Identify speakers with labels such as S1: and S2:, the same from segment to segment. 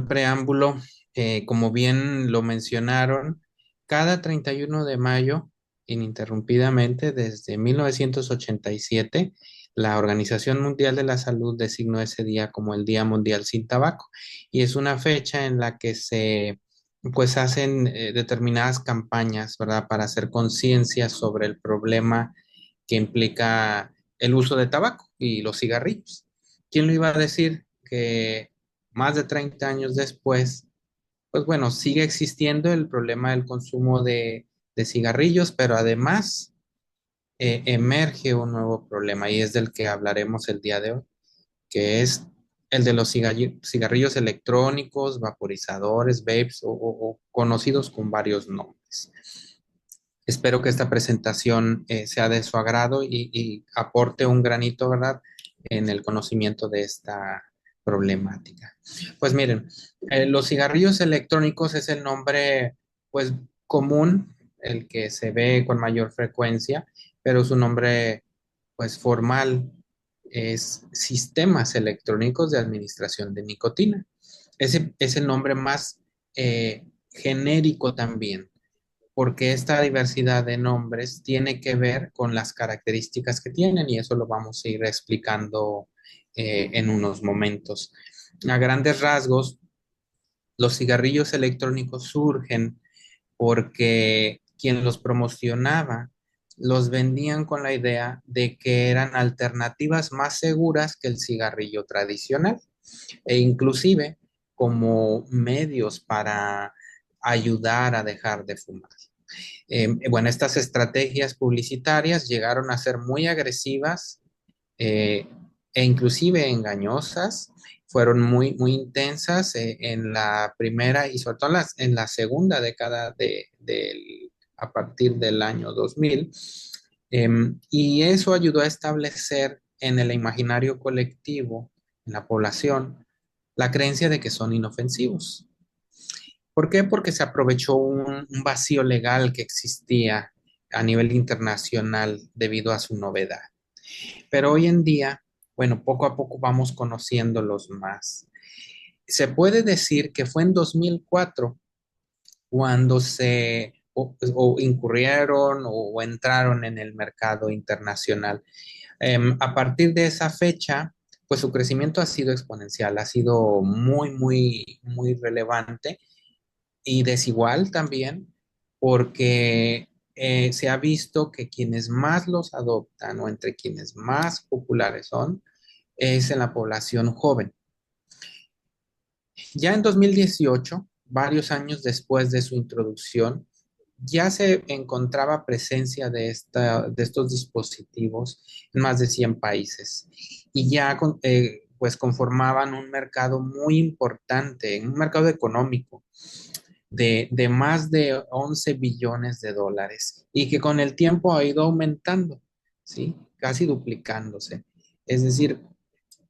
S1: buen preámbulo. Como bien lo mencionaron, cada 31 de mayo, ininterrumpidamente desde 1987, la Organización Mundial de la Salud designó ese día como el Día Mundial sin Tabaco. Y es una fecha en la que se pues hacen determinadas campañas, ¿verdad? Para hacer conciencia sobre el problema que implica el uso de tabaco y los cigarrillos. ¿Quién lo iba a decir que más de 30 años después, pues bueno, sigue existiendo el problema del consumo de cigarrillos, pero además emerge un nuevo problema y es del que hablaremos el día de hoy, que es el de los cigarrillos electrónicos, vaporizadores, vapes o conocidos con varios nombres. Espero que esta presentación sea de su agrado y aporte un granito, ¿verdad?, en el conocimiento de esta problemática. Pues miren, los cigarrillos electrónicos es el nombre, pues, común, el que se ve con mayor frecuencia, pero su nombre, pues, formal es sistemas electrónicos de administración de nicotina. Ese es el nombre más genérico también, porque esta diversidad de nombres tiene que ver con las características que tienen y eso lo vamos a ir explicando en unos momentos. A grandes rasgos, los cigarrillos electrónicos surgen porque quien los promocionaba los vendían con la idea de que eran alternativas más seguras que el cigarrillo tradicional e inclusive como medios para ayudar a dejar de fumar. Bueno, estas estrategias publicitarias llegaron a ser muy agresivas eh, e inclusive engañosas. Fueron muy intensas en la primera y sobre todo en la segunda década a partir del año 2000. Y eso ayudó a establecer en el imaginario colectivo, en la población, la creencia de que son inofensivos. ¿Por qué? Porque se aprovechó un vacío legal que existía a nivel internacional debido a su novedad. Pero hoy en día, bueno, poco a poco vamos conociéndolos más. Se puede decir que fue en 2004 cuando o incurrieron o entraron en el mercado internacional. A partir de esa fecha, pues su crecimiento ha sido exponencial, ha sido muy relevante y desigual también, porque se ha visto que quienes más los adoptan o entre quienes más populares son, es en la población joven. Ya en 2018, varios años después de su introducción, ya se encontraba presencia de estos dispositivos en más de 100 países y ya pues conformaban un mercado muy importante, un mercado económico de más de 11 billones de dólares y que con el tiempo ha ido aumentando, ¿sí? Casi duplicándose. Es decir,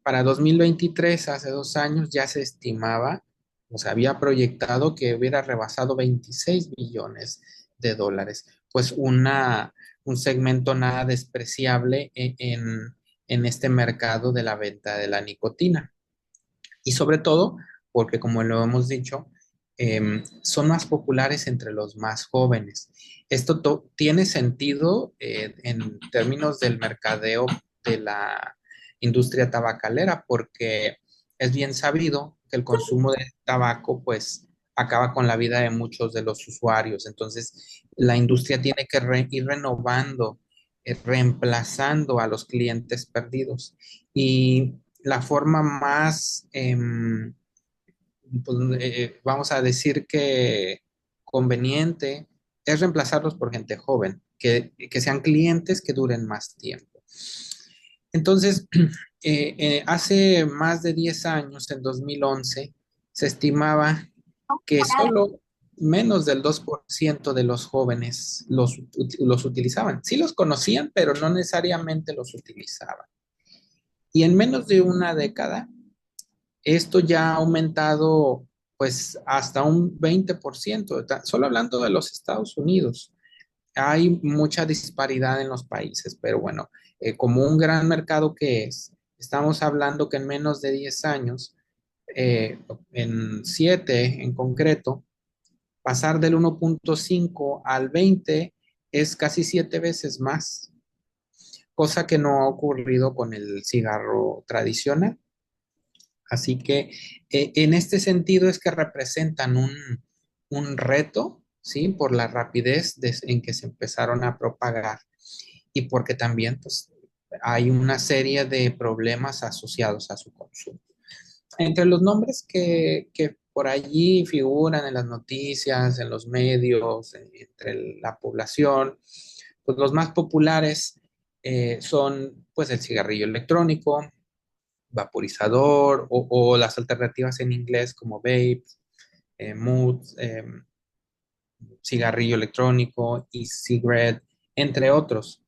S1: para 2023, hace 2 años, ya se estimaba, o se había proyectado que hubiera rebasado 26 billones de dólares. Pues un segmento nada despreciable en este mercado de la venta de la nicotina. Y sobre todo, porque como lo hemos dicho, son más populares entre los más jóvenes. Esto tiene sentido en términos del mercadeo de la industria tabacalera, porque es bien sabido que el consumo de tabaco, pues, acaba con la vida de muchos de los usuarios. Entonces, la industria tiene que ir renovando, reemplazando a los clientes perdidos. Y la forma más, pues, vamos a decir que conveniente, es reemplazarlos por gente joven, que sean clientes que duren más tiempo. Entonces, hace más de 10 años, en 2011, se estimaba que solo menos del 2% de los jóvenes los utilizaban. Sí los conocían, pero no necesariamente los utilizaban. Y en menos de una década, esto ya ha aumentado pues hasta un 20%, solo hablando de los Estados Unidos. Hay mucha disparidad en los países, pero bueno, como un gran mercado que es, estamos hablando que en menos de 10 años eh, en 7 en concreto, pasar del 1.5 al 20 es casi 7 veces más, cosa que no ha ocurrido con el cigarro tradicional. Así que en este sentido es que representan un reto, ¿sí? Por la rapidez en que se empezaron a propagar y porque también pues, hay una serie de problemas asociados a su consumo. Entre los nombres que por allí figuran en las noticias, en los medios, entre la población, pues los más populares son pues el cigarrillo electrónico, vaporizador o las alternativas en inglés como vape, mood, cigarrillo electrónico, e-cigarette, entre otros.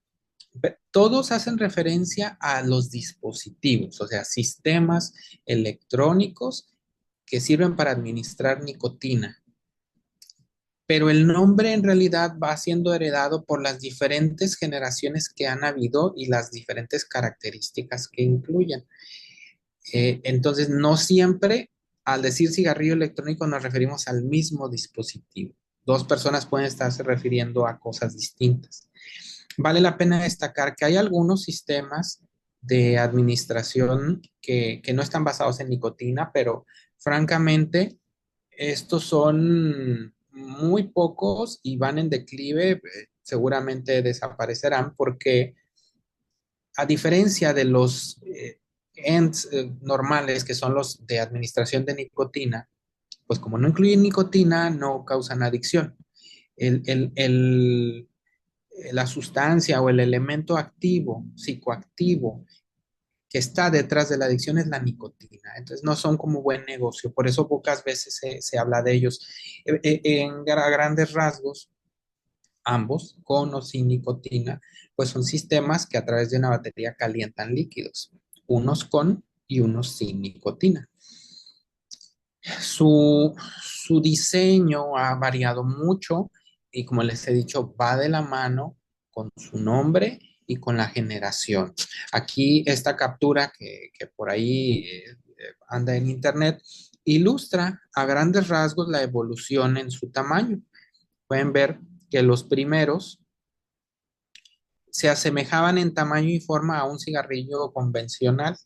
S1: Todos hacen referencia a los dispositivos, o sea, sistemas electrónicos que sirven para administrar nicotina. Pero el nombre en realidad va siendo heredado por las diferentes generaciones que han habido y las diferentes características que incluyen. Entonces, no siempre al decir cigarrillo electrónico nos referimos al mismo dispositivo. Dos personas pueden estarse refiriendo a cosas distintas. Vale la pena destacar que hay algunos sistemas de administración que no están basados en nicotina, pero francamente, estos son muy pocos y van en declive, seguramente desaparecerán porque a diferencia de los ENDs normales, que son los de administración de nicotina, pues como no incluyen nicotina, no causan adicción. El, el, el, la sustancia o el elemento activo, psicoactivo, que está detrás de la adicción es la nicotina. Entonces no son como buen negocio. Por eso pocas veces se habla de ellos. A grandes rasgos, ambos, con o sin nicotina, pues son sistemas que a través de una batería calientan líquidos, unos con y unos sin nicotina. Su diseño ha variado mucho y como les he dicho, va de la mano con su nombre y con la generación. Aquí esta captura que por ahí anda en internet ilustra a grandes rasgos la evolución en su tamaño. Pueden ver que los primeros se asemejaban en tamaño y forma a un cigarrillo convencional,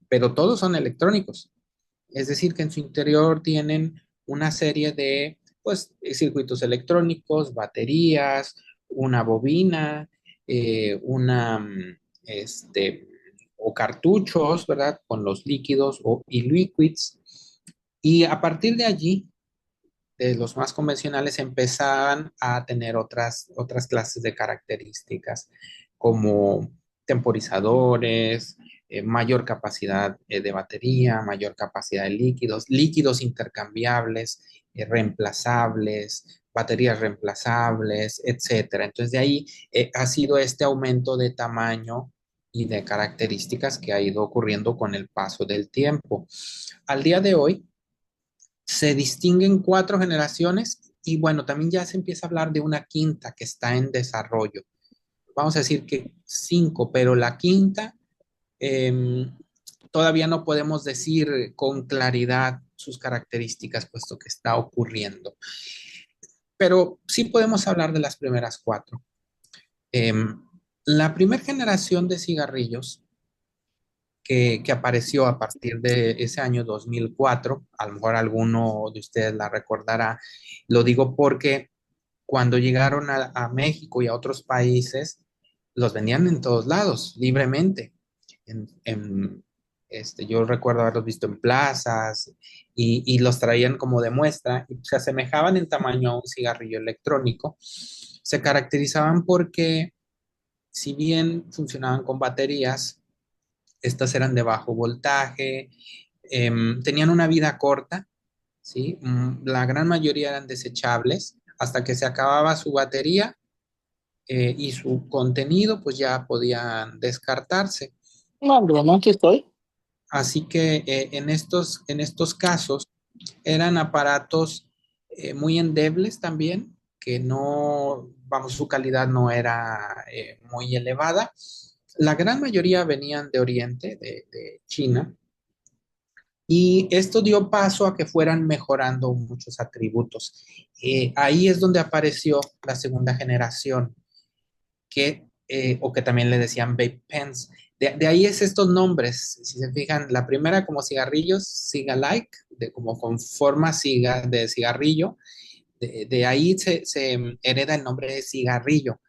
S1: pero todos son electrónicos. Es decir, que en su interior tienen una serie de pues, circuitos electrónicos, baterías, una bobina, este, o cartuchos, ¿verdad? Con los líquidos o e-liquids. Y a partir de allí, los más convencionales empezaban a tener otras clases de características como temporizadores, mayor capacidad de batería, mayor capacidad de líquidos, líquidos intercambiables, reemplazables, baterías reemplazables, etcétera. Entonces de ahí ha sido este aumento de tamaño y de características que ha ido ocurriendo con el paso del tiempo. Al día de hoy, se distinguen 4 generaciones y bueno, también ya se empieza a hablar de una quinta que está en desarrollo. Vamos a decir que 5, pero la quinta eh, todavía no podemos decir con claridad sus características, puesto que está ocurriendo. Pero sí podemos hablar de las primeras 4. Eh, la primera generación de cigarrillos que apareció a partir de ese año 2004. A lo mejor alguno de ustedes la recordará. Lo digo porque cuando llegaron a México y a otros países, los vendían en todos lados, libremente. Yo recuerdo haberlos visto en plazas y los traían como de muestra y se asemejaban en tamaño a un cigarrillo electrónico. Se caracterizaban porque, si bien funcionaban con baterías, estas eran de bajo voltaje, tenían una vida corta, ¿sí? La gran mayoría eran desechables, hasta que se acababa su batería y su contenido, pues ya podían descartarse.
S2: No, Bruno, aquí estoy.
S1: Así que en estos casos eran aparatos muy endebles también, que no, vamos, su calidad no era muy elevada. La gran mayoría venían de Oriente, de China, Y esto dio paso a que fueran mejorando muchos atributos. Ahí es donde apareció la segunda generación, o que también le decían vape pens. De ahí es estos nombres, si se fijan, la primera como cigarrillos, ciga-like, como con forma de cigarrillo, de ahí se hereda el nombre de cigarrillo,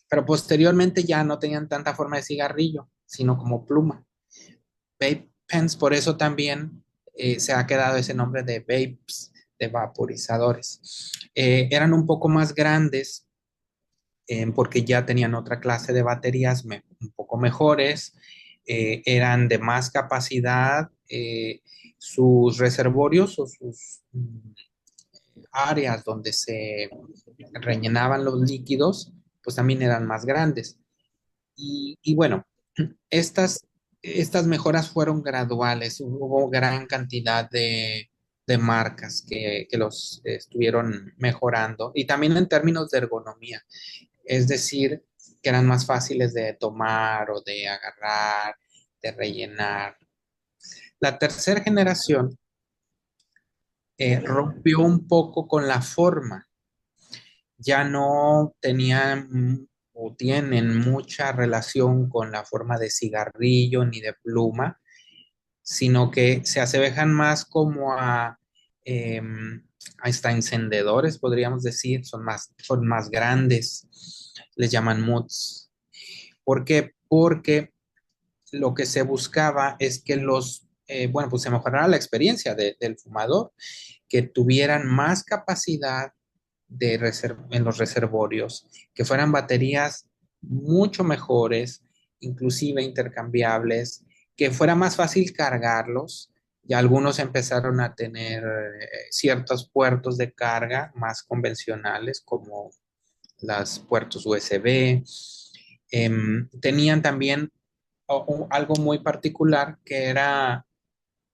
S1: pero posteriormente ya no tenían tanta forma de cigarrillo, sino como pluma. Vape pens, por eso también se ha quedado ese nombre de vapes, de vaporizadores. Eran un poco más grandes porque ya tenían otra clase de baterías un poco mejores, eran de más capacidad, sus reservorios o sus áreas donde se rellenaban los líquidos, pues también eran más grandes. Y bueno, estas, estas mejoras fueron graduales, hubo gran cantidad de marcas que los estuvieron mejorando y también en términos de ergonomía, es decir, que eran más fáciles de tomar o de agarrar, de rellenar. La tercera generación rompió un poco con la forma, ya no tenían o tienen mucha relación con la forma de cigarrillo ni de pluma, sino que se asemejan más como eh, hasta encendedores, podríamos decir, son más grandes, les llaman MUDs. ¿Por qué? Porque lo que se buscaba es que bueno, pues se mejorara la experiencia del fumador, que tuvieran más capacidad en los reservorios, que fueran baterías mucho mejores, inclusive intercambiables, que fuera más fácil cargarlos. Ya algunos empezaron a tener ciertos puertos de carga más convencionales, como los puertos USB. Tenían también algo muy particular que era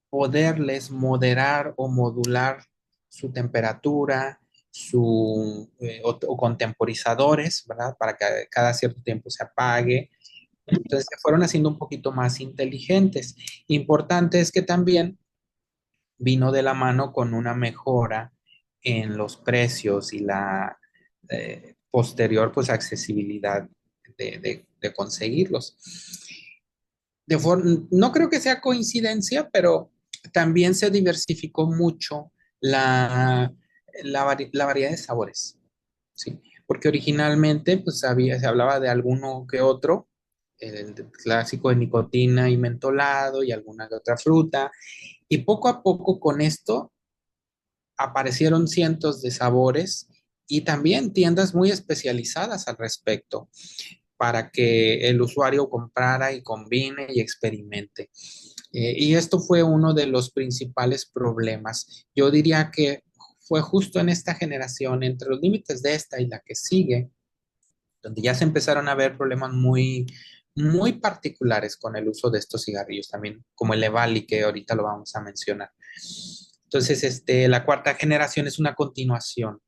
S1: poderles moderar o modular su temperatura, o con temporizadores, ¿verdad? Para que cada cierto tiempo se apague. Entonces se fueron haciendo un poquito más inteligentes. Importante es que también vino de la mano con una mejora en los precios y la posterior pues accesibilidad de conseguirlos. No creo que sea coincidencia, pero también se diversificó mucho la, la variedad de sabores, ¿sí? Porque originalmente pues se hablaba de alguno que otro, el clásico de nicotina y mentolado y alguna que otra fruta, y poco a poco con esto aparecieron cientos de sabores y también tiendas muy especializadas al respecto para que el usuario comprara y combine y experimente. Y esto fue uno de los principales problemas. Yo diría que fue justo en esta generación, entre los límites de esta y la que sigue, donde ya se empezaron a ver problemas muy particulares con el uso de estos cigarrillos también, como el EVALI, que ahorita lo vamos a mencionar. Entonces, la cuarta generación es una continuación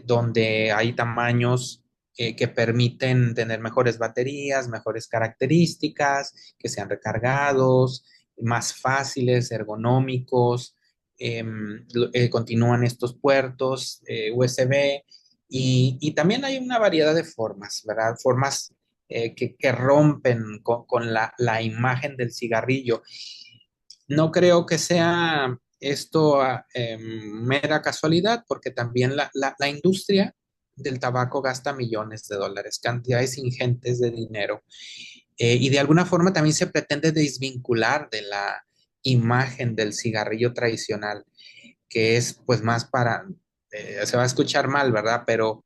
S1: donde hay tamaños que permiten tener mejores baterías, mejores características, que sean recargados, más fáciles, ergonómicos. Continúan estos puertos USB y también hay una variedad de formas, ¿verdad? Formas que rompen con la imagen del cigarrillo. No creo que sea esto mera casualidad, porque también la industria del tabaco gasta millones de dólares, cantidades ingentes de dinero, y de alguna forma también se pretende desvincular de la imagen del cigarrillo tradicional, que es pues más se va a escuchar mal, ¿verdad? Pero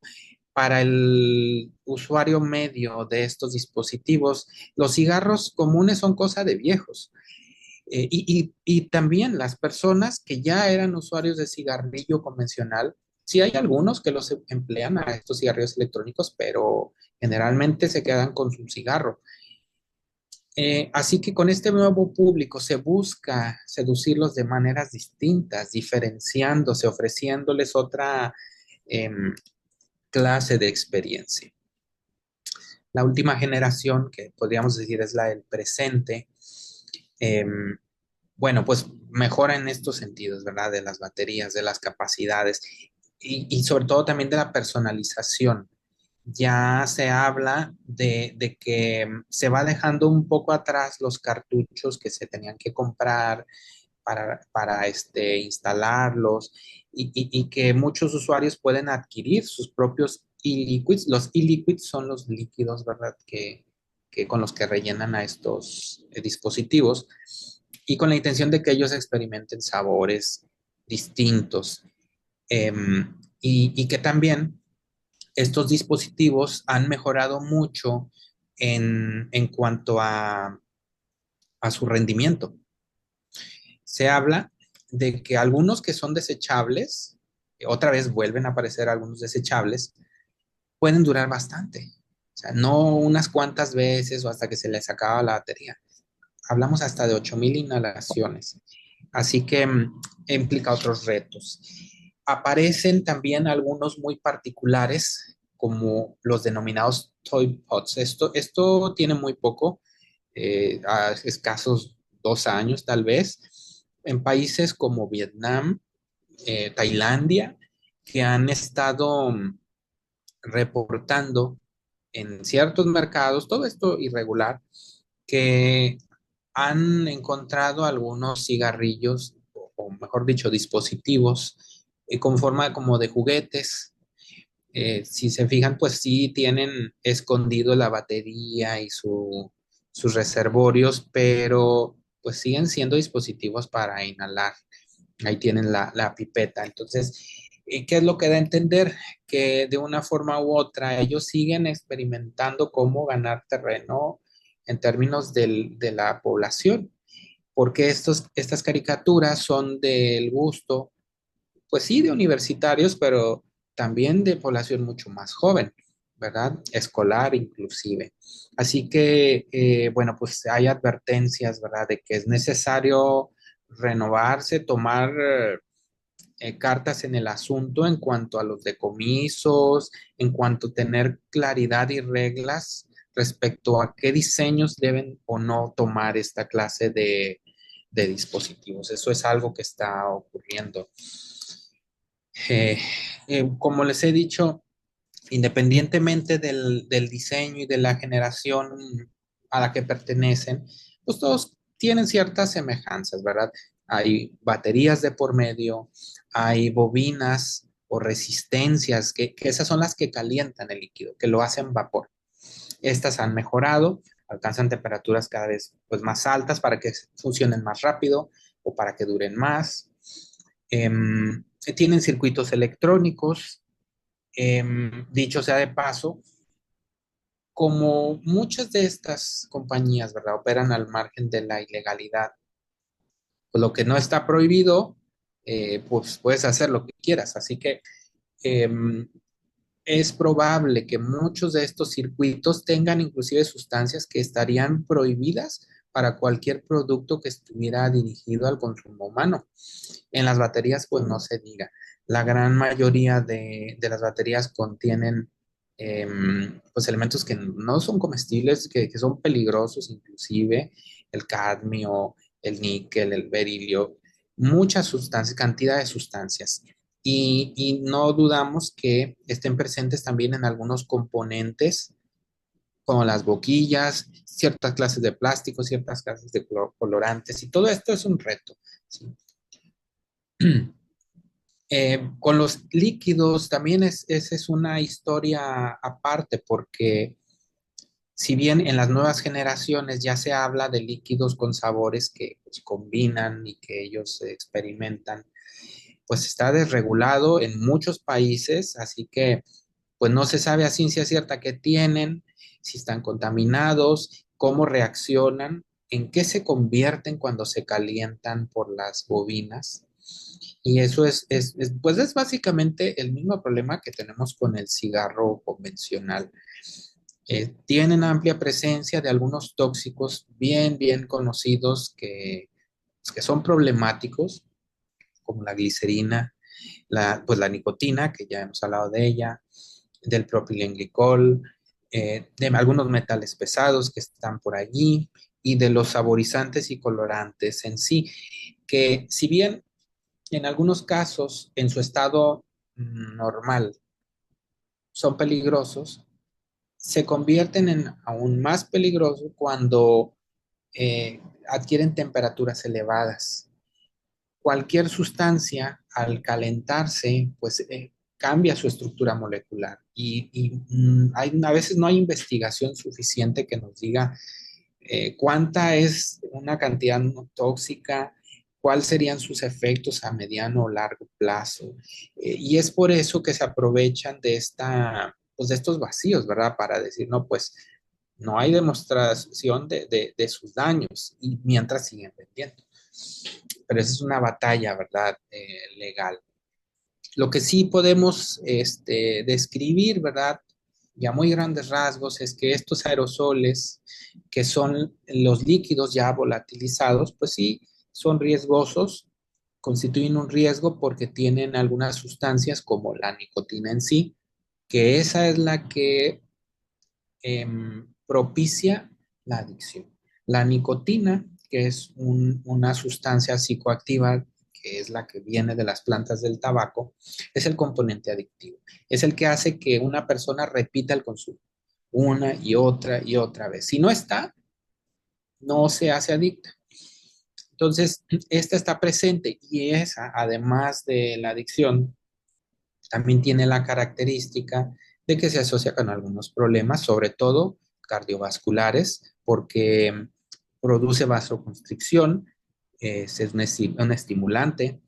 S1: para el usuario medio de estos dispositivos, los cigarros comunes son cosa de viejos. Y también las personas que ya eran usuarios de cigarrillo convencional, sí hay algunos que los emplean a estos cigarrillos electrónicos, pero generalmente se quedan con su cigarro. Así que con este nuevo público se busca seducirlos de maneras distintas, diferenciándose, ofreciéndoles otra em, clase de experiencia. La última generación, que podríamos decir es la del presente, em, Bueno, pues mejora en estos sentidos, ¿verdad? De las baterías, de las capacidades y sobre todo también de la personalización. Ya se habla de que se va dejando un poco atrás los cartuchos que se tenían que comprar para instalarlos y que muchos usuarios pueden adquirir sus propios e-liquids. Los e-liquids son los líquidos, ¿verdad? Que con los que rellenan a estos dispositivos y con la intención de que ellos experimenten sabores distintos. Y que también estos dispositivos han mejorado mucho en cuanto a su rendimiento. Se habla de que algunos que son desechables, otra vez vuelven a aparecer algunos desechables, pueden durar bastante. O sea, no unas cuantas veces o hasta que se les acaba la batería. Hablamos hasta de 8,000 inhalaciones. Así que implica otros retos. Aparecen también algunos muy particulares, como los denominados toy pods. Esto tiene muy poco, a escasos 2 años tal vez, en países como Vietnam, Tailandia, que han estado reportando en ciertos mercados, todo esto irregular, que han encontrado algunos cigarrillos, o mejor dicho, dispositivos, con forma como de juguetes. Si se fijan, pues sí tienen escondido la batería y sus reservorios, pero pues siguen siendo dispositivos para inhalar. Ahí tienen la pipeta. Entonces, ¿qué es lo que da a entender? Que de una forma u otra ellos siguen experimentando cómo ganar terreno en términos de la población, porque estas caricaturas son del gusto, pues sí, de universitarios, pero también de población mucho más joven, ¿verdad? Escolar inclusive. Así que, bueno, pues hay advertencias, ¿verdad? De que es necesario renovarse, tomar cartas en el asunto en cuanto a los decomisos, en cuanto a tener claridad y reglas respecto a qué diseños deben o no tomar esta clase de dispositivos. Eso es algo que está ocurriendo. Eh, como les he dicho, independientemente del diseño y de la generación a la que pertenecen, pues todos tienen ciertas semejanzas, ¿verdad? Hay baterías de por medio, hay bobinas o resistencias, que esas son las que calientan el líquido, que lo hacen vapor. Estas han mejorado, alcanzan temperaturas cada vez pues, más altas para que funcionen más rápido o para que duren más. Tienen circuitos electrónicos. Dicho sea de paso, como muchas de estas compañías, ¿verdad? Operan al margen de la ilegalidad, pues lo que no está prohibido, pues puedes hacer lo que quieras. Así que eh, es probable que muchos de estos circuitos tengan inclusive sustancias que estarían prohibidas para cualquier producto que estuviera dirigido al consumo humano. En las baterías, pues no se diga. La gran mayoría de las baterías contienen pues elementos que no son comestibles, que son peligrosos, inclusive el cadmio, el níquel, el berilio, muchas sustancias, cantidad de sustancias. Y no dudamos que estén presentes también en algunos componentes, como las boquillas, ciertas clases de plástico, ciertas clases de colorantes, y todo esto es un reto, ¿sí? Con los líquidos también esa es una historia aparte, porque si bien en las nuevas generaciones ya se habla de líquidos con sabores que pues, combinan y que ellos experimentan, pues está desregulado en muchos países, así que pues no se sabe a ciencia cierta qué tienen, si están contaminados, cómo reaccionan, en qué se convierten cuando se calientan por las bobinas. Y eso pues es básicamente el mismo problema que tenemos con el cigarro convencional. Tienen amplia presencia de algunos tóxicos bien conocidos que son problemáticos, como la glicerina, pues la nicotina, que ya hemos hablado de ella, del propilenglicol, de algunos metales pesados que están por allí y de los saborizantes y colorantes en sí, que si bien en algunos casos en su estado normal son peligrosos, se convierten en aún más peligrosos cuando adquieren temperaturas elevadas. Cualquier sustancia al calentarse, pues cambia su estructura molecular a veces no hay investigación suficiente que nos diga cuánta es una cantidad no tóxica, cuáles serían sus efectos a mediano o largo plazo. Y es por eso que se aprovechan pues de estos vacíos, ¿verdad? Para decir, no, pues no hay demostración de sus daños y mientras siguen vendiendo. Pero esa es una batalla, ¿verdad? Legal. Lo que sí podemos describir, ¿verdad? Ya muy grandes rasgos, es que estos aerosoles, que son los líquidos ya volatilizados, pues sí, son riesgosos, constituyen un riesgo porque tienen algunas sustancias como la nicotina en sí, que esa es la que propicia la adicción. La nicotina, que es una sustancia psicoactiva, que es la que viene de las plantas del tabaco, es el componente adictivo. Es el que hace que una persona repita el consumo una y otra vez. Si no está, no se hace adicta. Entonces, esta está presente y esa, además de la adicción, también tiene la característica de que se asocia con algunos problemas, sobre todo cardiovasculares, porque produce vasoconstricción, es un estimulante,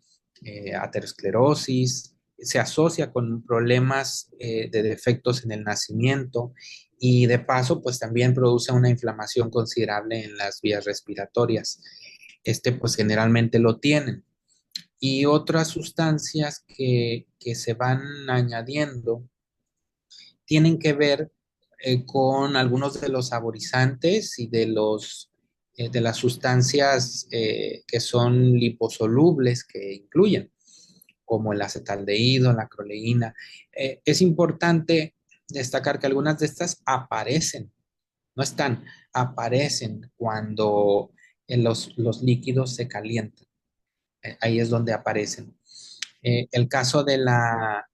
S1: aterosclerosis, se asocia con problemas de defectos en el nacimiento y de paso, pues también produce una inflamación considerable en las vías respiratorias. Pues generalmente lo tienen y otras sustancias que se van añadiendo tienen que ver con algunos de los saborizantes y de las sustancias que son liposolubles que incluyen, como el acetaldehído, la croleína. Es importante destacar que algunas de estas aparecen, no están, aparecen cuando los líquidos se calientan. Ahí es donde aparecen. El caso de la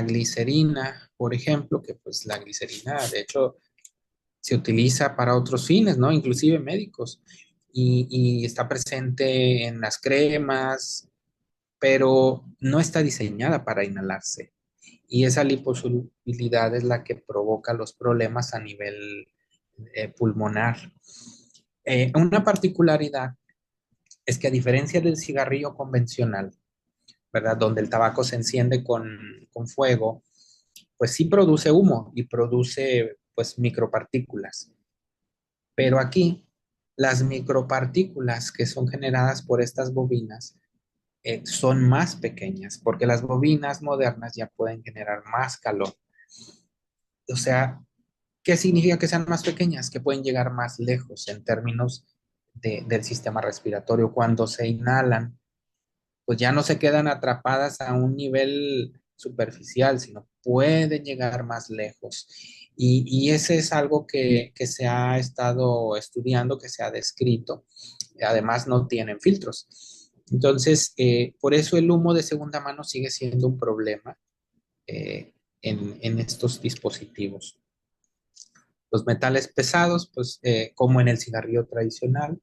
S1: glicerina, por ejemplo, que pues la glicerina de hecho se utiliza para otros fines, ¿no? Inclusive médicos. Y está presente en las cremas, pero no está diseñada para inhalarse. Y esa liposolubilidad es la que provoca los problemas a nivel pulmonar. Una particularidad es que a diferencia del cigarrillo convencional, ¿verdad? Donde el tabaco se enciende con fuego, pues sí produce humo y produce pues micropartículas. Pero aquí las micropartículas que son generadas por estas bobinas son más pequeñas, porque las bobinas modernas ya pueden generar más calor. O sea, ¿qué significa que sean más pequeñas? Que pueden llegar más lejos en términos del sistema respiratorio. Cuando se inhalan, pues ya no se quedan atrapadas a un nivel superficial, sino pueden llegar más lejos. Y ese es algo que se ha estado estudiando, que se ha descrito. Además, no tienen filtros. Entonces, por eso el humo de segunda mano sigue siendo un problema en estos dispositivos. Los metales pesados, pues como en el cigarrillo tradicional,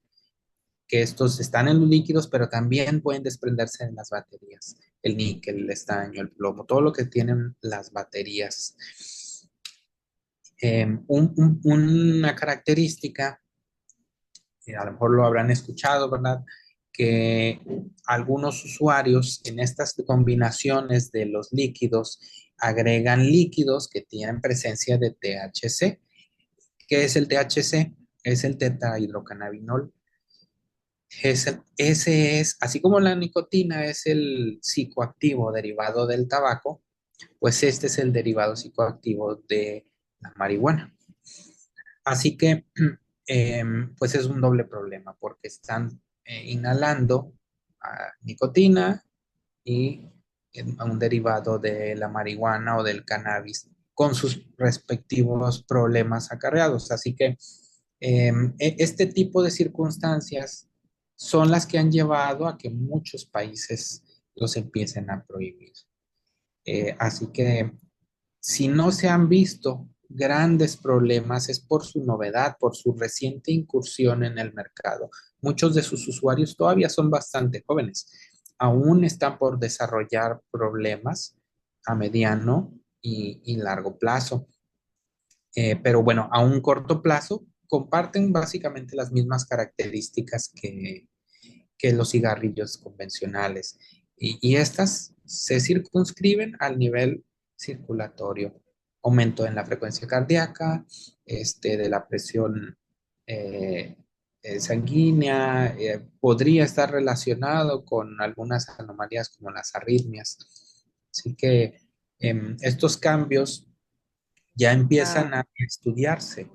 S1: que estos están en los líquidos, pero también pueden desprenderse en las baterías. El níquel, el estaño, el plomo, todo lo que tienen las baterías. Una característica, a lo mejor lo habrán escuchado, ¿verdad? Que algunos usuarios en estas combinaciones de los líquidos agregan líquidos que tienen presencia de THC. ¿Qué es el THC? Es el tetrahidrocannabinol. Ese es, así como la nicotina es el psicoactivo derivado del tabaco, pues este es el derivado psicoactivo de la marihuana. Así que, pues es un doble problema porque están inhalando nicotina y un derivado de la marihuana o del cannabis con sus respectivos problemas acarreados. Así que Este tipo de circunstancias son las que han llevado a que muchos países los empiecen a prohibir. Así que si no se han visto grandes problemas es por su novedad, por su reciente incursión en el mercado. Muchos de sus usuarios todavía son bastante jóvenes. Aún están por desarrollar problemas a mediano y largo plazo. Pero bueno, a un corto plazo comparten básicamente las mismas características que los cigarrillos convencionales. Y estas se circunscriben al nivel circulatorio, aumento en la frecuencia cardíaca, de la presión eh, sanguínea, podría estar relacionado con algunas anomalías como las arritmias. Así que estos cambios ya empiezan
S2: Una,
S1: a estudiarse.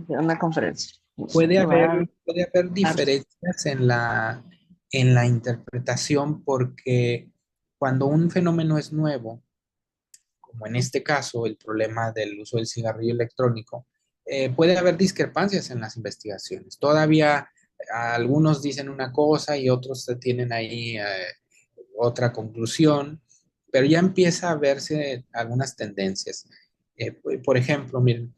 S2: una conferencia.
S1: Puede haber,
S2: Va
S1: puede haber
S2: a
S1: diferencias en la interpretación porque cuando un fenómeno es nuevo, como en este caso el problema del uso del cigarrillo electrónico, puede haber discrepancias en las investigaciones. Todavía algunos dicen una cosa y otros tienen ahí otra conclusión, pero ya empieza a verse algunas tendencias. Por ejemplo, miren,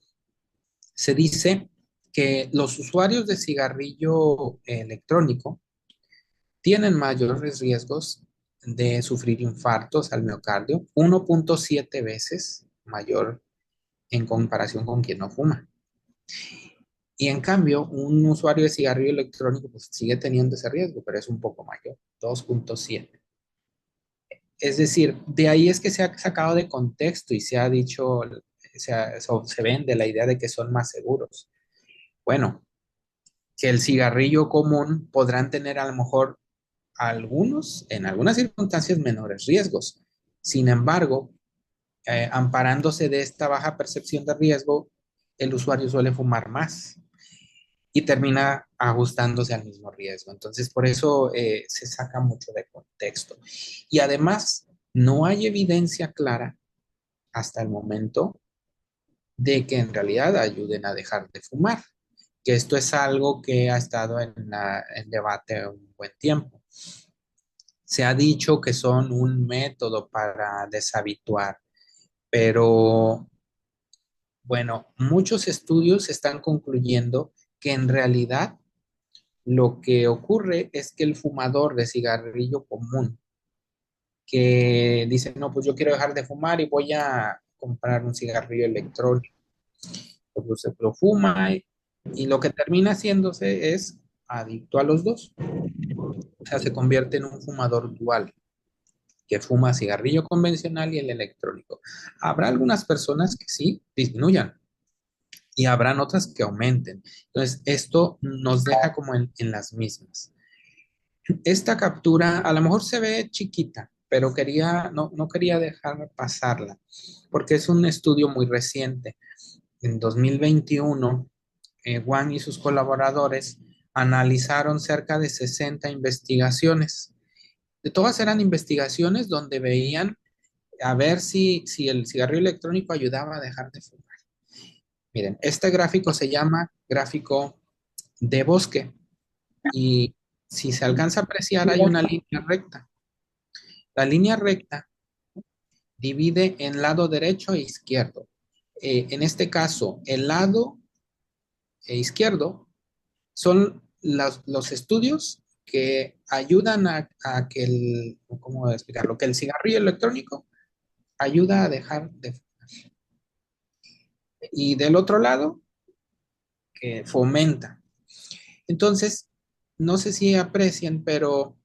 S1: se dice que los usuarios de cigarrillo electrónico tienen mayores riesgos de sufrir infartos al miocardio, 1.7 veces mayor en comparación con quien no fuma. Y en cambio, un usuario de cigarrillo electrónico pues, sigue teniendo ese riesgo, pero es un poco mayor, 2.7. Es decir, de ahí es que se ha sacado de contexto y se ha dicho, se vende la idea de que son más seguros. Bueno, que el cigarrillo común podrán tener a lo mejor algunos, en algunas circunstancias, menores riesgos. Sin embargo, amparándose de esta baja percepción de riesgo, el usuario suele fumar más y termina ajustándose al mismo riesgo. Entonces, por eso se saca mucho de contexto. Y además, no hay evidencia clara hasta el momento de que en realidad ayuden a dejar de fumar, que esto es algo que ha estado en debate un buen tiempo. Se ha dicho que son un método para deshabituar, pero bueno, muchos estudios están concluyendo que en realidad lo que ocurre es que el fumador de cigarrillo común que dice, no, pues yo quiero dejar de fumar y voy a comprar un cigarrillo electrónico, pues se lo fuma y lo que termina haciéndose es adicto a los dos, o sea, se convierte en un fumador dual, que fuma cigarrillo convencional y el electrónico. Habrá algunas personas que sí disminuyan y habrán otras que aumenten. Entonces, esto nos deja como en las mismas. Esta captura a lo mejor se ve chiquita, pero no quería dejarme pasarla, porque es un estudio muy reciente. En 2021, Wang y sus colaboradores analizaron cerca de 60 investigaciones. De todas eran investigaciones donde veían a ver si el cigarrillo electrónico ayudaba a dejar de fumar. Miren, este gráfico se llama gráfico de bosque y si se alcanza a apreciar hay una línea recta. La línea recta divide en lado derecho e izquierdo. En este caso, el lado izquierdo son los estudios que ayudan a que ¿cómo explicarlo? Que el cigarrillo electrónico ayuda a dejar de fumar. Y del otro lado, que fomenta. Entonces, no sé si aprecian, pero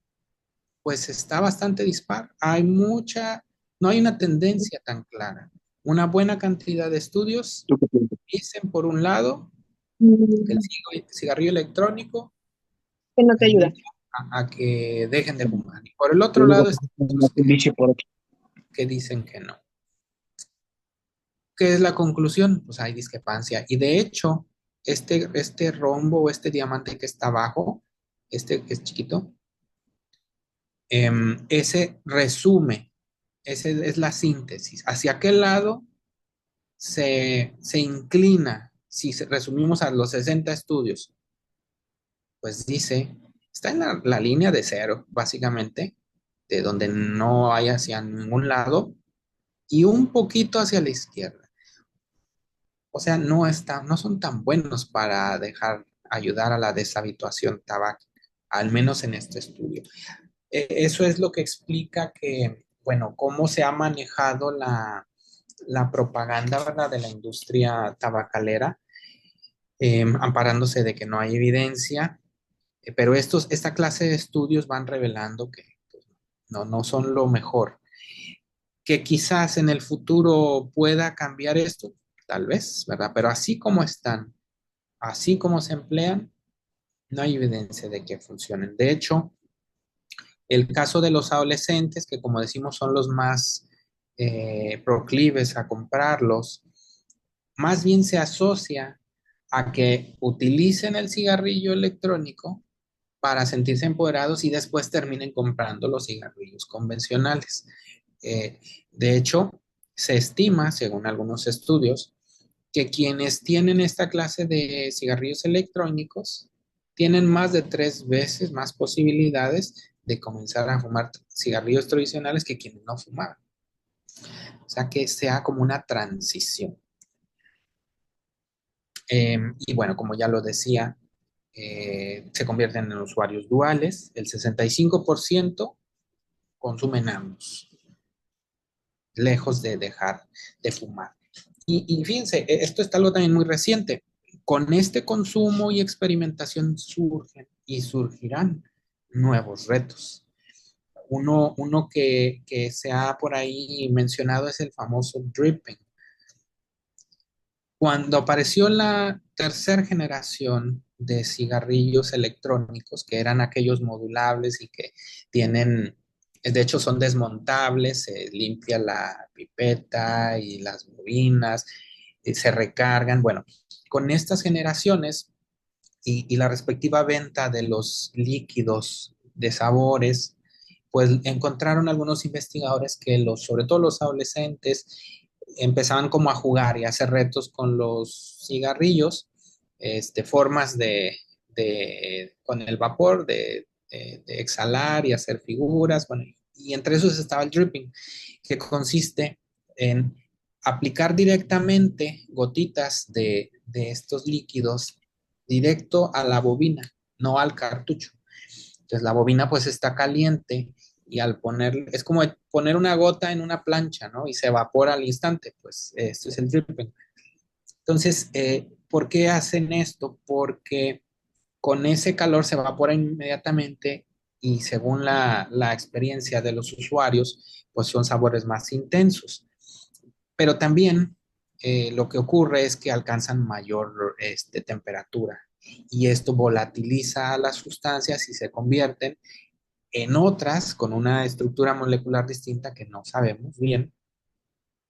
S1: pues está bastante dispar. No hay una tendencia tan clara. Una buena cantidad de estudios
S2: ¿Tú qué piensas?
S1: dicen, por un lado, que el cigarrillo electrónico
S2: Que no te ayuda.
S1: ayuda a que dejen de fumar. Y por el
S2: Yo
S1: otro
S2: digo
S1: lado,
S2: que
S1: estudios
S2: un bicho por otro.
S1: que dicen que no. ¿Qué es la conclusión? Pues hay discrepancia. Y de hecho, este rombo o este diamante que está abajo, este que es chiquito, ese resume, ese es la síntesis. ¿Hacia qué lado se inclina si resumimos a los 60 estudios, pues dice, está en la línea de cero, básicamente, de donde no hay hacia ningún lado y un poquito hacia la izquierda. O sea, no son tan buenos para ayudar a la deshabituación tabáquica, al menos en este estudio. Eso es lo que explica que, bueno, cómo se ha manejado la propaganda, ¿verdad?, de la industria tabacalera, amparándose de que no hay evidencia, pero esta clase de estudios van revelando que pues, no son lo mejor. Que quizás en el futuro pueda cambiar esto, tal vez, ¿verdad? Pero así como están, así como se emplean, no hay evidencia de que funcionen. De hecho, el caso de los adolescentes, que como decimos son los más proclives a comprarlos, más bien se asocia a que utilicen el cigarrillo electrónico para sentirse empoderados y después terminen comprando los cigarrillos convencionales. Eh, de hecho, se estima, según algunos estudios, que quienes tienen esta clase de cigarrillos electrónicos tienen más de 3 veces más posibilidades de comenzar a fumar cigarrillos tradicionales que quienes no fumaban. O sea que sea como una transición. Y bueno, como ya lo decía, se convierten en usuarios duales. El 65% consumen ambos, lejos de dejar de fumar. Y fíjense, esto está algo también muy reciente. Con este consumo y experimentación surgen y surgirán nuevos retos. Uno que se ha por ahí mencionado es el famoso dripping. Cuando apareció la tercera generación de cigarrillos electrónicos, que eran aquellos modulables y que tienen, de hecho son desmontables, se limpia la pipeta y las bobinas, se recargan. Bueno, con estas generaciones y la respectiva venta de los líquidos de sabores, pues encontraron algunos investigadores que sobre todo los adolescentes, empezaban como a jugar y a hacer retos con los cigarrillos, formas con el vapor de exhalar y hacer figuras, bueno, y entre esos estaba el dripping, que consiste en aplicar directamente gotitas de estos líquidos directo a la bobina, no al cartucho. Entonces la bobina pues está caliente y al es como poner una gota en una plancha, ¿no? Y se evapora al instante, pues esto es el dripping. Entonces, ¿por qué hacen esto? Porque con ese calor se evapora inmediatamente y según la experiencia de los usuarios, pues son sabores más intensos. Pero también lo que ocurre es que alcanzan mayor temperatura y esto volatiliza las sustancias y se convierten en otras con una estructura molecular distinta que no sabemos bien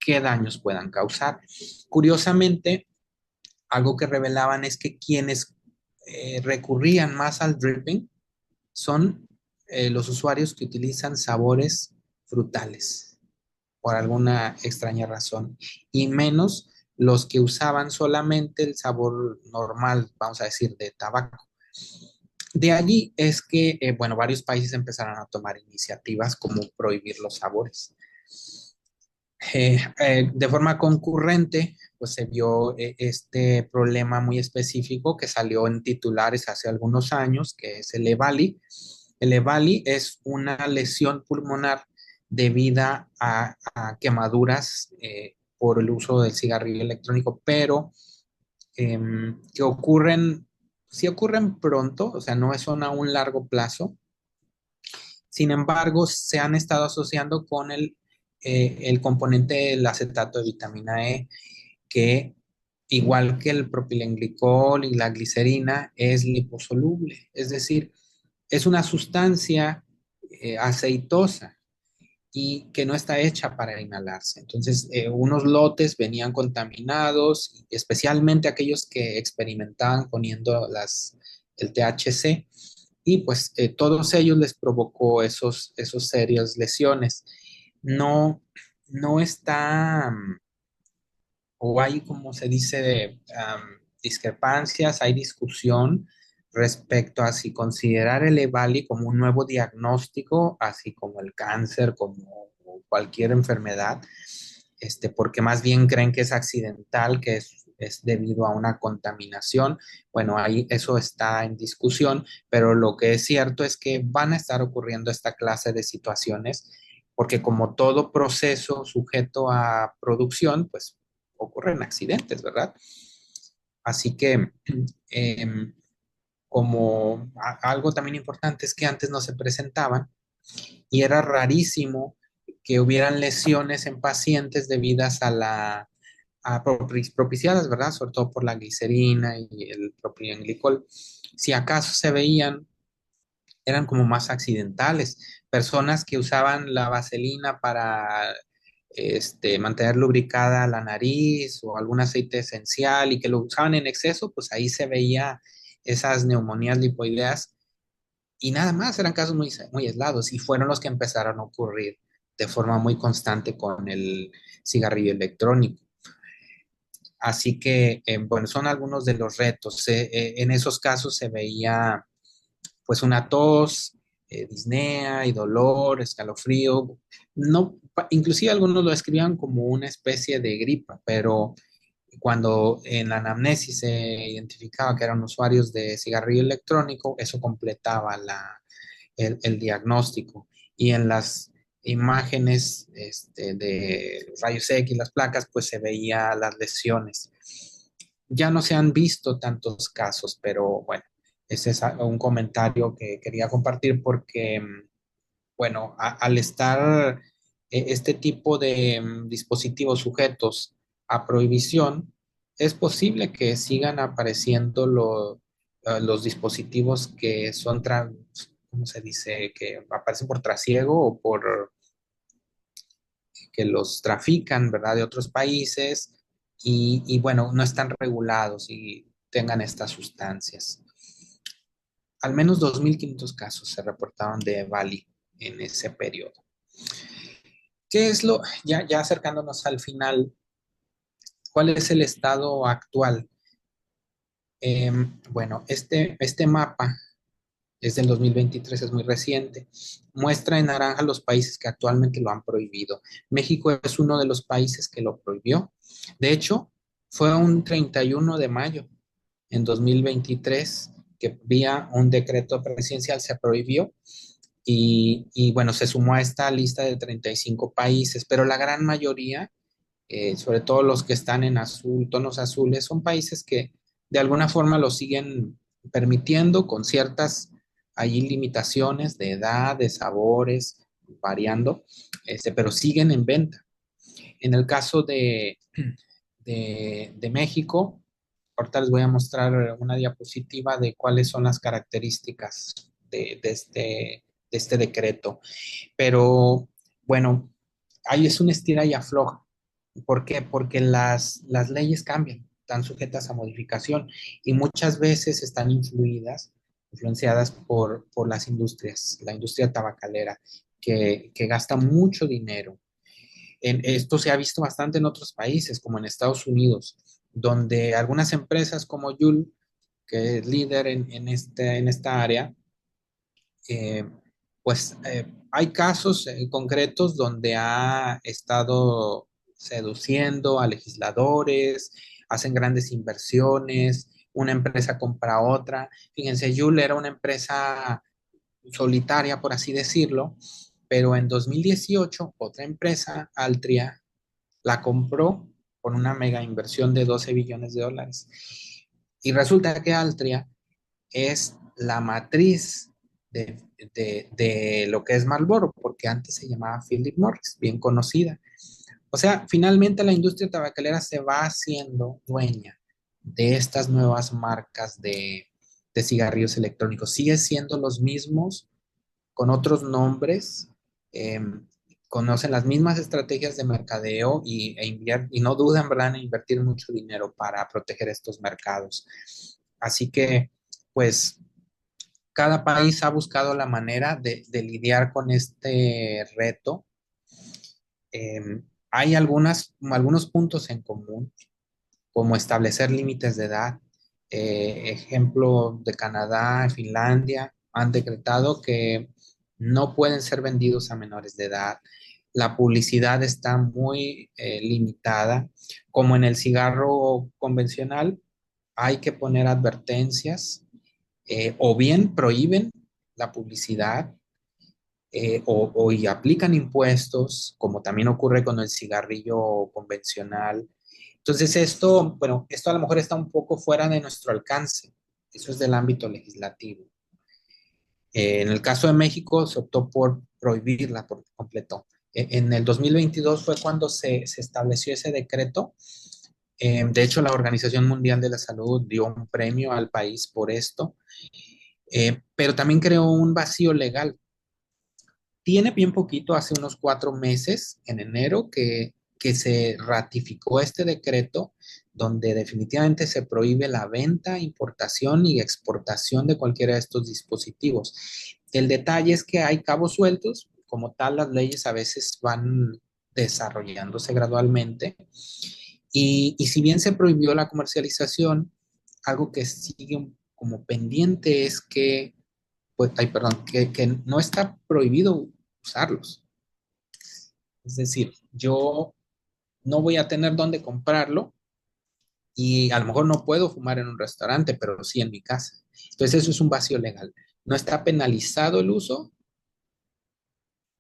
S1: qué daños puedan causar. Curiosamente, algo que revelaban es que quienes recurrían más al dripping son los usuarios que utilizan sabores frutales por alguna extraña razón y menos los que usaban solamente el sabor normal, vamos a decir, de tabaco. De allí es que, bueno, varios países empezaron a tomar iniciativas como prohibir los sabores. De forma concurrente, pues se vio este problema muy específico que salió en titulares hace algunos años, que es el EVALI. El EVALI es una lesión pulmonar debida a quemaduras por el uso del cigarrillo electrónico, pero que ocurren, sí ocurren pronto, o sea, no son a un largo plazo. Sin embargo, se han estado asociando con el componente del acetato de vitamina E, que igual que el propilenglicol y la glicerina, es liposoluble, es decir, es una sustancia aceitosa y que no está hecha para inhalarse. Entonces, unos lotes venían contaminados, especialmente aquellos que experimentaban poniendo el THC, y pues todos ellos les provocó esos serias lesiones. No, no está, o hay, como se dice, discrepancias, hay discusión respecto a si considerar el EVALI como un nuevo diagnóstico, así como el cáncer, como cualquier enfermedad, porque más bien creen que es accidental, que es debido a una contaminación. Bueno, ahí eso está en discusión, pero lo que es cierto es que van a estar ocurriendo esta clase de situaciones, porque como todo proceso sujeto a producción, pues ocurren accidentes, ¿verdad? Así que em, algo también importante es que antes no se presentaban y era rarísimo que hubieran lesiones en pacientes debidas a propiciadas, ¿verdad? Sobre todo por la glicerina y el propilenglicol. Si acaso se veían, eran como más accidentales. Personas que usaban la vaselina para mantener lubricada la nariz o algún aceite esencial y que lo usaban en exceso, pues ahí se veía esas neumonías lipoideas y nada más, eran casos muy, muy aislados y fueron los que empezaron a ocurrir de forma muy constante con el cigarrillo electrónico. Así que, bueno, son algunos de los retos. En esos casos se veía pues una tos, disnea y dolor, escalofrío. No, inclusive algunos lo describían como una especie de gripa, pero cuando en la anamnesis se identificaba que eran usuarios de cigarrillo electrónico, eso completaba el diagnóstico. Y en las imágenes de los rayos X, las placas, pues se veía las lesiones. Ya no se han visto tantos casos, pero bueno, ese es un comentario que quería compartir porque, bueno, al estar este tipo de dispositivos sujetos a prohibición, es posible que sigan apareciendo los dispositivos que son, ¿cómo se dice? Que aparecen por trasiego o por que los trafican, ¿verdad? De otros países y bueno, no están regulados y tengan estas sustancias. Al menos 2.500 casos se reportaron de Bali en ese periodo. ¿Qué es ya acercándonos al final, cuál es el estado actual? Bueno, este mapa es del 2023, es muy reciente. Muestra en naranja los países que actualmente lo han prohibido. México es uno de los países que lo prohibió. De hecho, fue un 31 de mayo en 2023 que vía un decreto presidencial se prohibió y bueno, se sumó a esta lista de 35 países, pero la gran mayoría, sobre todo los que están en azul, tonos azules, son países que de alguna forma lo siguen permitiendo con ciertas allí limitaciones de edad, de sabores, variando, pero siguen en venta. En el caso de México, ahorita les voy a mostrar una diapositiva de cuáles son las características de este decreto. Pero bueno, ahí es un estira y afloja. ¿Por qué? Porque las leyes cambian, están sujetas a modificación y muchas veces están influenciadas por las industrias, la industria tabacalera, que gasta mucho dinero. Esto se ha visto bastante en otros países, como en Estados Unidos, donde algunas empresas como Juul, que es líder en esta área, eh, pues hay casos concretos donde ha estado seduciendo a legisladores, hacen grandes inversiones, una empresa compra otra. Fíjense, Juul era una empresa solitaria, por así decirlo, pero en 2018 otra empresa, Altria, la compró con una mega inversión de 12 billones de dólares. Y resulta que Altria es la matriz de lo que es Marlboro, porque antes se llamaba Philip Morris, bien conocida. O sea, finalmente la industria tabacalera se va haciendo dueña de estas nuevas marcas de cigarrillos electrónicos. Sigue siendo los mismos, con otros nombres, eh, conocen las mismas estrategias de mercadeo y no dudan, ¿verdad?, en invertir mucho dinero para proteger estos mercados. Así que, pues, cada país ha buscado la manera de lidiar con este reto. Hay algunos puntos en común, como establecer límites de edad, ejemplo de Canadá, Finlandia, han decretado que no pueden ser vendidos a menores de edad. La publicidad está muy limitada. Como en el cigarro convencional, hay que poner advertencias o bien prohíben la publicidad y aplican impuestos, como también ocurre con el cigarrillo convencional. Entonces esto, bueno, esto a lo mejor está un poco fuera de nuestro alcance. Eso es del ámbito legislativo. En el caso de México se optó por prohibirla por completo. En el 2022 fue cuando se estableció ese decreto. De hecho, la Organización Mundial de la Salud dio un premio al país por esto, pero también creó un vacío legal. Tiene bien poquito, hace unos 4 meses, en enero, que se ratificó este decreto donde definitivamente se prohíbe la venta, importación y exportación de cualquiera de estos dispositivos. El detalle es que hay cabos sueltos, como tal las leyes a veces van desarrollándose gradualmente y si bien se prohibió la comercialización, algo que sigue como pendiente es que pues, ay, perdón, que no está prohibido usarlos. Es decir, yo no voy a tener dónde comprarlo y a lo mejor no puedo fumar en un restaurante, pero sí en mi casa. Entonces eso es un vacío legal. No está penalizado el uso,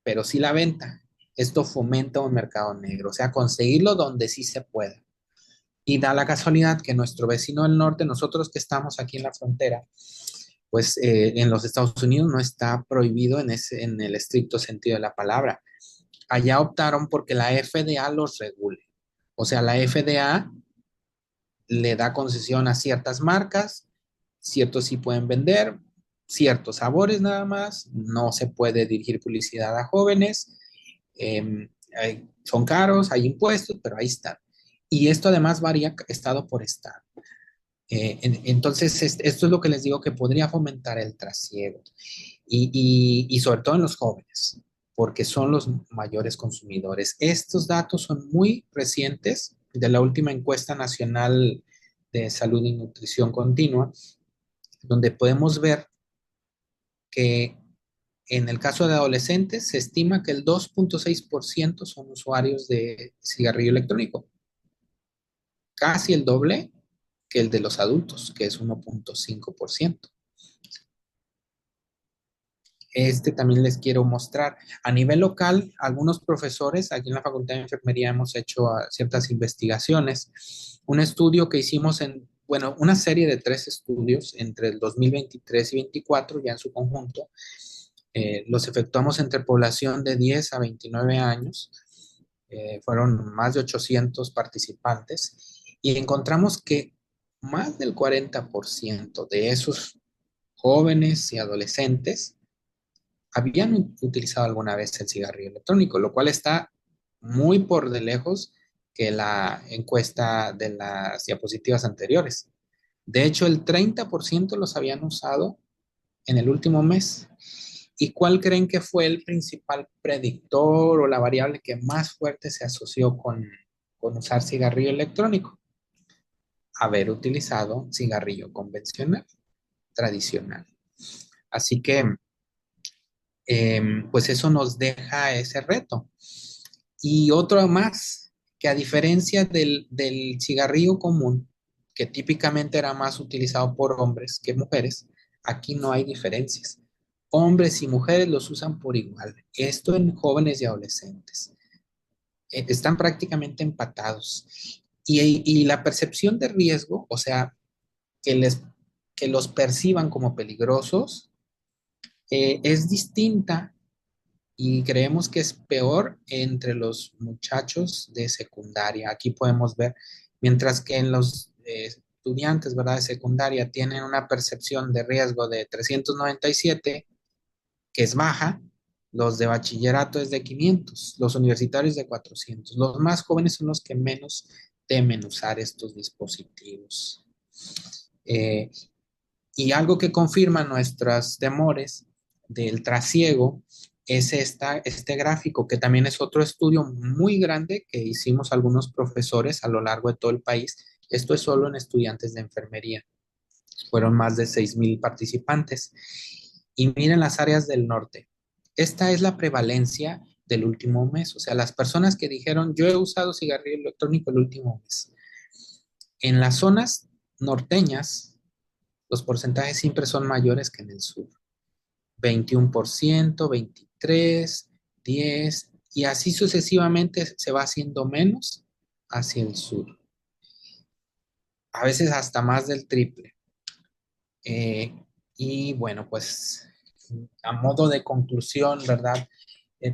S1: pero sí la venta. Esto fomenta un mercado negro, o sea, conseguirlo donde sí se pueda. Y da la casualidad que nuestro vecino del norte, nosotros que estamos aquí en la frontera, pues en los Estados Unidos no está prohibido en el estricto sentido de la palabra. Allá optaron porque la FDA los regule. O sea, la FDA le da concesión a ciertas marcas, ciertos sí pueden vender, ciertos sabores nada más, no se puede dirigir publicidad a jóvenes, son caros, hay impuestos, pero ahí están. Y esto además varía estado por estado. Entonces, esto es lo que les digo que podría fomentar el trasiego y sobre todo en los jóvenes, porque son los mayores consumidores. Estos datos son muy recientes de la última encuesta nacional de salud y nutrición continua, donde podemos ver que en el caso de adolescentes se estima que el 2,6% son usuarios de cigarrillo electrónico, casi el doble que el de los adultos, que es 1,5%. También les quiero mostrar. A nivel local, algunos profesores, aquí en la Facultad de Enfermería hemos hecho ciertas investigaciones. Un estudio que hicimos bueno, una serie de 3 estudios entre el 2023 y 2024, ya en su conjunto, los efectuamos entre población de 10 a 29 años. Fueron más de 800 participantes y encontramos que más del 40% de esos jóvenes y adolescentes habían utilizado alguna vez el cigarrillo electrónico, lo cual está muy por de lejos que la encuesta de las diapositivas anteriores. De hecho, el 30% los habían usado en el último mes. ¿Y cuál creen que fue el principal predictor o la variable que más fuerte se asoció con usar cigarrillo electrónico? Haber utilizado cigarrillo convencional, tradicional. Así que pues eso nos deja ese reto. Y otro más, que a diferencia del cigarrillo común, que típicamente era más utilizado por hombres que mujeres, aquí no hay diferencias. Hombres y mujeres los usan por igual. Esto en jóvenes y adolescentes. Están prácticamente empatados. Y la percepción de riesgo, o sea, que, que los perciban como peligrosos, es distinta y creemos que es peor entre los muchachos de secundaria. Aquí podemos ver, mientras que en los estudiantes, ¿verdad?, de secundaria tienen una percepción de riesgo de 397, que es baja, los de bachillerato es de 500, los universitarios de 400. Los más jóvenes son los que menos temen usar estos dispositivos. Eh, y algo que confirma nuestros temores del trasiego es este gráfico, que también es otro estudio muy grande que hicimos algunos profesores a lo largo de todo el país. Esto es solo en estudiantes de enfermería. Fueron más de 6,000 participantes. Y miren las áreas del norte. Esta es la prevalencia del último mes. O sea, las personas que dijeron, yo he usado cigarrillo electrónico el último mes. En las zonas norteñas, los porcentajes siempre son mayores que en el sur. 21%, 23%, 10%, y así sucesivamente se va haciendo menos hacia el sur. A veces hasta más del triple. Eh, y bueno, pues a modo de conclusión, ¿verdad?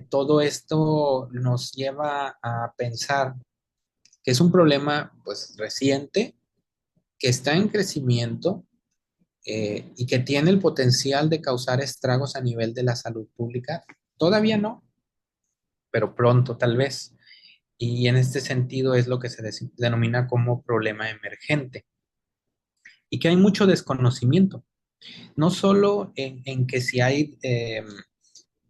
S1: Todo esto nos lleva a pensar que es un problema pues reciente, que está en crecimiento y que tiene el potencial de causar estragos a nivel de la salud pública. Todavía no, pero pronto tal vez. Y en este sentido es lo que se denomina como problema emergente y que hay mucho desconocimiento, no solo en que si hay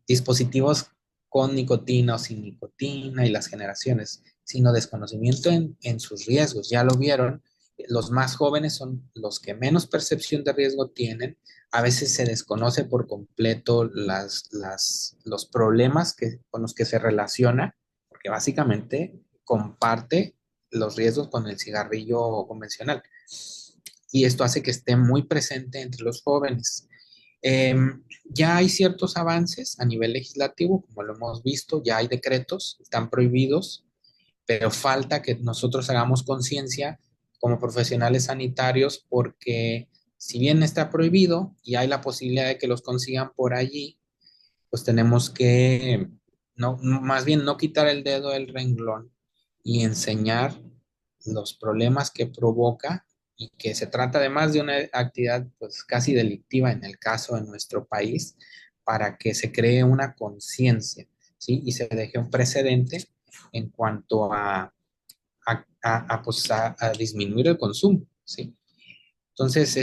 S1: dispositivos con nicotina o sin nicotina y las generaciones, sino desconocimiento en sus riesgos. Ya lo vieron, los más jóvenes son los que menos percepción de riesgo tienen. A veces se desconoce por completo los problemas con los que se relaciona, porque básicamente comparte los riesgos con el cigarrillo convencional. Y esto hace que esté muy presente entre los jóvenes. Eh, ya hay ciertos avances a nivel legislativo, como lo hemos visto, ya hay decretos, están prohibidos, pero falta que nosotros hagamos conciencia como profesionales sanitarios porque si bien está prohibido y hay la posibilidad de que los consigan por allí, pues tenemos que, más bien no quitar el dedo del renglón y enseñar los problemas que provoca y que se trata además de una actividad pues casi delictiva en el caso de nuestro país para que se cree una conciencia, ¿sí? Y se deje un precedente en cuanto pues, a disminuir el consumo, ¿sí? Entonces,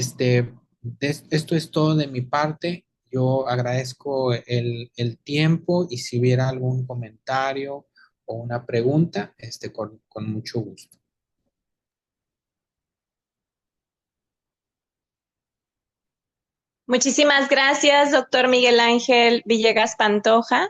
S1: esto es todo de mi parte. Yo agradezco el tiempo y si hubiera algún comentario o una pregunta, con mucho gusto.
S3: Muchísimas gracias, doctor Miguel Ángel Villegas Pantoja.